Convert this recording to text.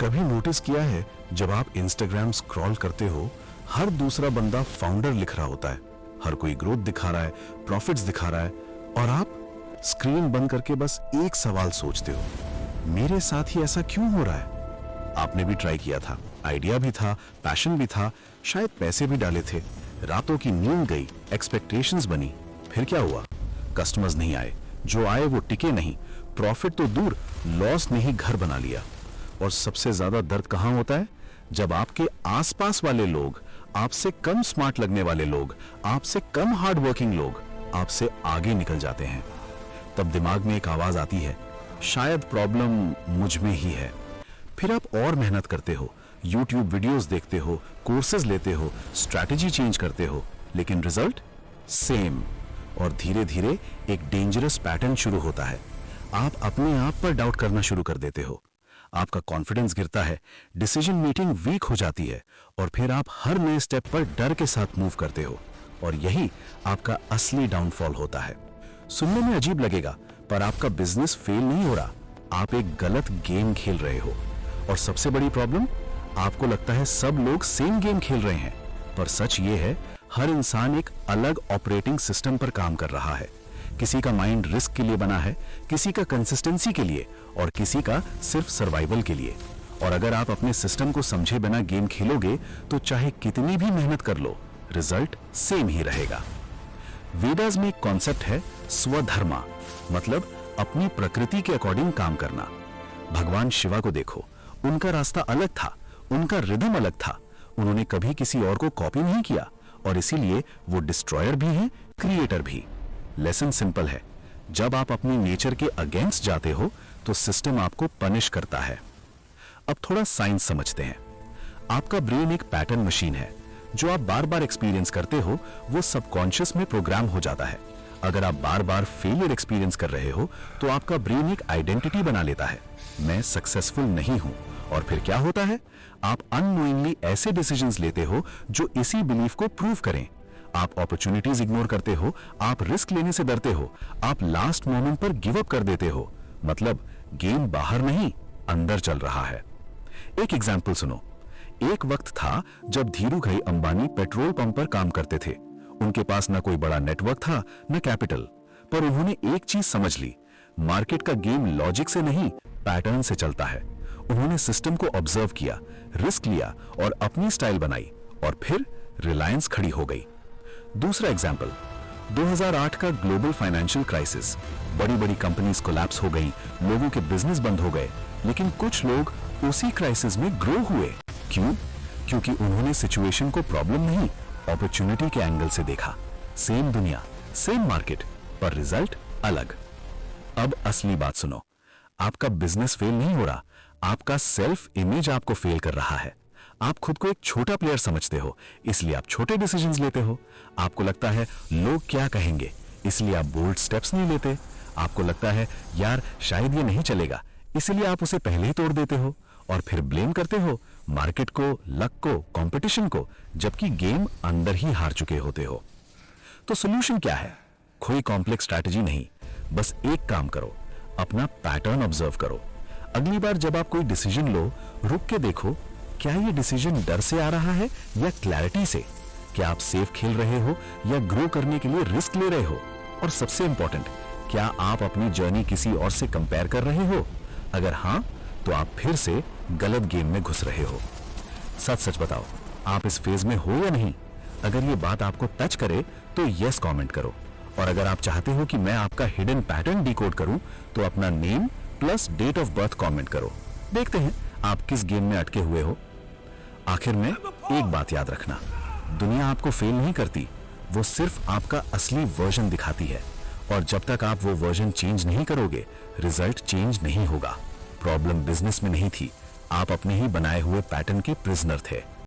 कभी नोटिस किया है जब आप इंस्टाग्राम स्क्रॉल करते हो, हर दूसरा बंदा फाउंडर लिख रहा होता है, हर कोई ग्रोथ दिखा रहा है, प्रॉफिट्स दिखा रहा है, और आप स्क्रीन बंद करके बस एक सवाल सोचते हो, मेरे साथ ही ऐसा क्यों हो रहा है? आपने भी ट्राई किया था, आइडिया भी था, पैशन भी था, शायद पैसे भी डाले थे, रातों की नींद गई, एक्सपेक्टेशंस बनी, फिर क्या हुआ? कस्टमर्स नहीं आए, जो आए वो टिके नहीं, प्रॉफिट तो दूर, लॉस ने ही घर बना लिया। और सबसे ज्यादा दर्द कहां होता है? जब आपके आसपास वाले लोग, आपसे कम स्मार्ट लगने वाले लोग, आपसे कम हार्ड वर्किंग लोग आपसे आगे निकल जाते हैं। तब दिमाग में एक आवाज आती है, शायद प्रॉब्लम मुझ में ही है। फिर आप और मेहनत करते हो, YouTube वीडियोस देखते हो, कोर्सेज लेते हो, स्ट्रैटेजी चेंज करते हो, लेकिन रिजल्ट सेम। और धीरे धीरे एक डेंजरस पैटर्न शुरू होता है। आप अपने आप पर डाउट करना शुरू कर देते हो, आपका कॉन्फिडेंस गिरता है, डिसीजन मेकिंग वीक हो जाती है, और फिर आप हर नए स्टेप पर डर के साथ मूव करते हो। और यही आपका असली डाउनफॉल होता है। सुनने में अजीब लगेगा, पर आपका बिजनेस फेल नहीं हो रहा, आप एक गलत गेम खेल रहे हो। और सबसे बड़ी प्रॉब्लम, आपको लगता है सब लोग सेम गेम खेल रहे हैं, पर सच ये है, हर इंसान एक अलग ऑपरेटिंग सिस्टम पर काम कर रहा है। किसी का माइंड रिस्क के लिए बना है, किसी का कंसिस्टेंसी के लिए, और किसी का सिर्फ सर्वाइवल के लिए। और अगर आप अपने सिस्टम को समझे बिना गेम खेलोगे, तो चाहे कितनी भी मेहनत कर लो, रिजल्ट सेम ही रहेगा। वेदास में एक कॉन्सेप्ट है स्वधर्मा, मतलब अपनी प्रकृति के अकॉर्डिंग काम करना। भगवान शिवा को देखो, उनका रास्ता अलग था, उनका रिदम अलग था, उन्होंने कभी किसी और को कॉपी नहीं किया, और इसीलिए वो डिस्ट्रॉयर भी हैं, क्रिएटर भी। लेसन सिंपल है, जब आप अपनी नेचर के अगेंस्ट जाते हो तो सिस्टम आपको पनिश करता है। अब थोड़ा साइंस समझते हैं। आपका ब्रेन एक पैटर्न मशीन है, जो आप बार बार एक्सपीरियंस करते हो वो सबकॉन्शियस में प्रोग्राम हो जाता है। अगर आप बार बार फेलियर एक्सपीरियंस कर रहे हो तो आपका ब्रेन एक आइडेंटिटी बना लेता है, मैं सक्सेसफुल नहीं हूं। और फिर क्या होता है? आप अननोइंगली ऐसे डिसीजंस लेते हो जो इसी बिलीफ को प्रूव करें। आप अपॉर्चुनिटीज इग्नोर करते हो, आप रिस्क लेने से डरते हो, आप लास्ट मोमेंट पर गिव अप कर देते हो। मतलब गेम बाहर नहीं, अंदर चल रहा है। एक एग्जांपल सुनो। एक वक्त था जब धीरूभाई अंबानी पेट्रोल पंप पर काम करते थे। उनके पास न कोई बड़ा नेटवर्क था, न कैपिटल, पर उन्होंने एक चीज समझ ली, मार्केट का गेम लॉजिक से नहीं, पैटर्न से चलता है। उन्होंने सिस्टम को ऑब्जर्व किया, रिस्क लिया और अपनी स्टाइल बनाई, और फिर रिलायंस खड़ी हो गई। दूसरा एग्जाम्पल, 2008 का ग्लोबल फाइनेंशियल क्राइसिस। बड़ी बड़ी कंपनीज कोलैप्स हो गई, लोगों के बिजनेस बंद हो गए, लेकिन कुछ लोग उसी क्राइसिस में ग्रो हुए। क्यों? क्योंकि उन्होंने सिचुएशन को प्रॉब्लम नहीं, अपॉर्चुनिटी के एंगल से देखा। सेम दुनिया, सेम मार्केट, पर रिजल्ट अलग। अब असली बात सुनो, आपका बिजनेस फेल नहीं हो रहा, आपका सेल्फ इमेज आपको फेल कर रहा है। आप खुद को एक छोटा प्लेयर समझते हो, इसलिए आप छोटे डिसीजंस लेते हो। आपको लगता है लोग क्या कहेंगे, इसलिए आप बोल्ड स्टेप्स नहीं लेते। आपको लगता है यार शायद ये नहीं चलेगा, इसलिए आप उसे पहले ही तोड़ देते हो, और फिर ब्लेम करते हो मार्केट को, लक को, कंपटीशन को, जबकि गेम अंदर ही हार चुके होते हो। तो सोल्यूशन क्या है? कोई कॉम्प्लेक्स स्ट्रैटेजी नहीं, बस एक काम करो, अपना पैटर्न ऑब्जर्व करो। अगली बार जब आप कोई डिसीजन लो, रुक के देखो, क्या ये डिसीजन डर से आ रहा है या क्लैरिटी से? क्या आप सेफ खेल रहे हो या ग्रो करने के लिए रिस्क ले रहे हो? और सबसे इंपॉर्टेंट, क्या आप अपनी जर्नी किसी और से कंपेयर कर रहे हो? अगर हां, तो आप फिर से गलत गेम में घुस रहे हो। सच सच बताओ, आप इस फेज में हो या नहीं? अगर ये बात आपको टच करे तो यस कमेंट करो, और अगर आप चाहते हो कि मैं आपका हिडन पैटर्न डिकोड करूं तो अपना name plus date of birth comment करो। देखते हैं आप किस गेम में अटके हुए हो। आखिर में एक बात याद रखना, दुनिया आपको फेल नहीं करती, वो सिर्फ आपका असली वर्जन दिखाती है। और जब तक आप वो वर्जन चेंज नहीं करोगे, रिजल्ट चेंज नहीं होगा। प्रॉब्लम बिजनेस में नहीं थी, आप अपने ही बनाए हुए पैटर्न के प्रिजनर थे।